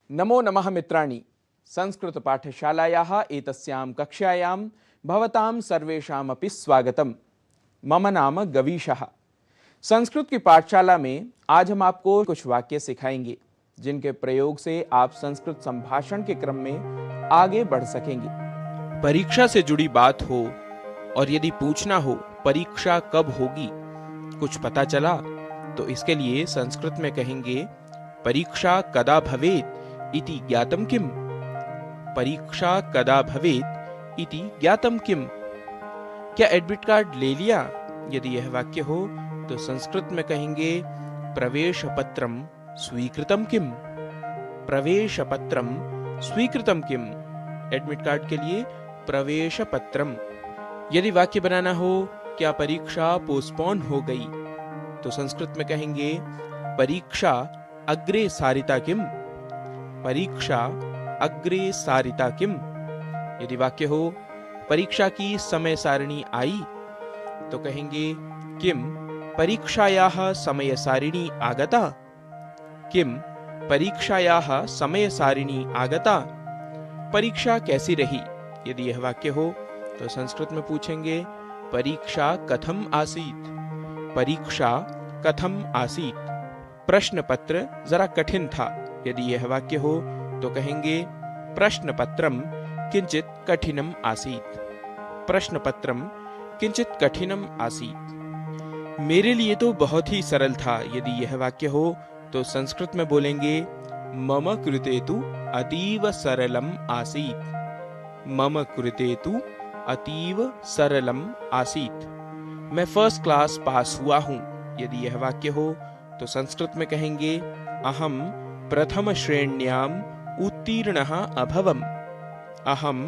नमो नमः मित्राणि। संस्कृतपाठशालायाः एतस्यां कक्षायां भवतां सर्वेषामपि स्वागतम्। मम नाम गवीशः। संस्कृत की पाठशाला में आज हम आपको कुछ वाक्य सिखाएंगे जिनके प्रयोग से आप संस्कृत संभाषण के क्रम में आगे बढ़ सकेंगे। परीक्षा से जुड़ी बात हो और यदि पूछना हो परीक्षा कब होगी, कुछ पता चला, तो इसके लिए संस्कृत में कहेंगे परीक्षा कदा भवेत् इति ज्ञातम किम। परीक्षा कदा भवेत् इति ज्ञातम किम। क्या एडमिट कार्ड ले लिया? यदि यह वाक्य हो तो संस्कृत में कहेंगे प्रवेश पत्रम स्वीकृतम किम। प्रवेश पत्रम स्वीकृतम किम। एडमिट कार्ड के लिए प्रवेश पत्रम। यदि वाक्य बनाना हो क्या परीक्षा पोस्टपोन हो गई, तो संस्कृत में कहेंगे परीक्षा अग्रे सारिता किम। परीक्षा अग्रे सारिता किम। यदि वाक्य हो परीक्षा की समय सारिणी आई, तो कहेंगे किम परीक्षायाः समय सारिणी आगता। किम परीक्षायाः समय सारिणी आगता। परीक्षा कैसी रही? यदि यह वाक्य हो तो संस्कृत में पूछेंगे परीक्षा कथम आसीत्। परीक्षा कथम आसीत्। प्रश्न पत्र जरा कठिन था। यदि यह वाक्य हो तो कहेंगे प्रश्न पत्रम किंचित कठिनम आसीत्। प्रश्न पत्रम किंचित कठिनम आसीत्। मेरे लिए तो बहुत ही सरल था। यदि यह वाक्य हो तो संस्कृत में बोलेंगे मम कृते तु अतीव सरलम आसीत्। मम कृते तु अतीव सरलम आसीत्। मैं फर्स्ट क्लास पास हुआ हूं। यदि यह वाक्य हो तो संस्कृत में कहेंगे अहम प्रथम श्रेण्याम उत्तीर्णः अभवम्। अहम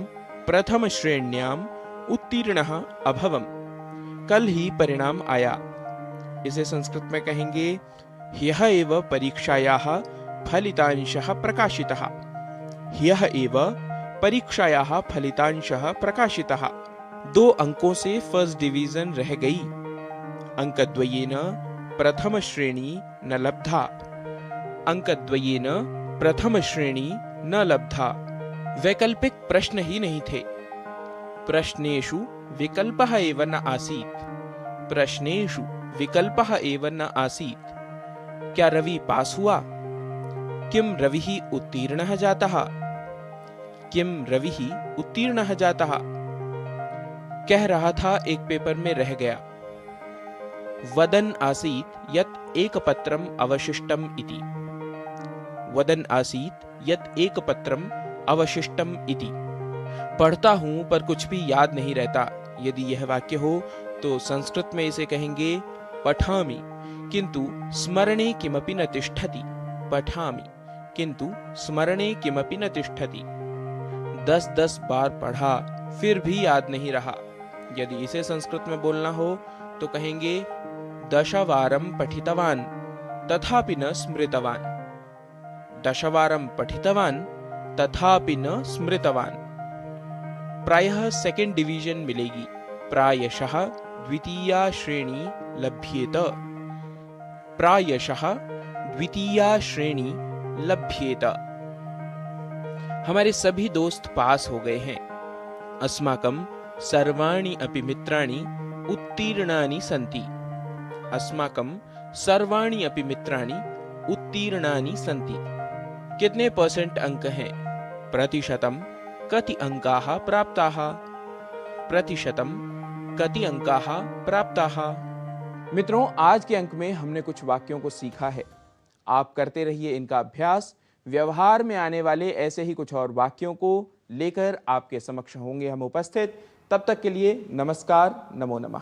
प्रथम श्रेण्याम उत्तीर्णः अभवम्। कल ही परिणाम आया। इसे संस्कृत में कहेंगे ह्यः एव परीक्षायाः फलितांशः प्रकाशितः। ह्यः एव परीक्षायाः फलितांशः प्रकाशितः। 2 अंकों से फर्स्ट डिवीजन रह गई। अंकद्वयेन प्रथम श्रेणी न लब्धा। अंकद्वयेन प्रथम श्रेणी न लब्धा। वैकल्पिक प्रश्न ही नहीं थे। प्रश्नेषु विकल्पः एव न आसीत्। प्रश्नेषु विकल्पः एव न आसीत्। क्या रवि पास हुआ? किम रविः उत्तीर्णः जातः। किम रविः उत्तीर्णः जातः। कह रहा था एक पेपर में रह गया। वदन् आसीत् यत् एकपत्रम् अवशिष्टम् इति। वदन् आसीत् यत् एकपत्रम् अवशिष्टम् इति। पढ़ता हूं पर कुछ भी याद नहीं रहता। यदि यह वाक्य हो तो संस्कृत में इसे कहेंगे पठामि किंतु स्मरणे किमपि न तिष्ठति। पठामि किंतु स्मरणे किमपि न तिष्ठति। 10 बार पढ़ा फिर भी याद नहीं रहा। यदि इसे संस्कृत में बोलना हो तो कहेंगे दशवारं पठितवान् तथापि न स्मृतवान्। दशवारं पठितवान् तथापि न स्मृतवान्। प्रायः सेकंड डिवीजन मिलेगी। प्रायशः द्वितीया श्रेणी लभ्येत। प्रायशः द्वितीया श्रेणी लभ्येत। हमारे सभी दोस्त पास हो गए हैं। अस्माकं सर्वाणि अपि मित्राणि उत्तीर्णानि सन्ति। अस्माकं सर्वाणि अपि मित्राणि उत्तीर्णानि सन्ति। कितने परसेंट अंक हैं? प्रतिशतम कति अंकाः प्राप्ताः। प्रतिशतम कति अंकाः प्राप्ताः। मित्रों, आज के अंक में हमने कुछ वाक्यों को सीखा है। आप करते रहिए इनका अभ्यास। व्यवहार में आने वाले ऐसे ही कुछ और वाक्यों को लेकर आपके समक्ष होंगे हम उपस्थित। तब तक के लिए नमस्कार। नमो नमः।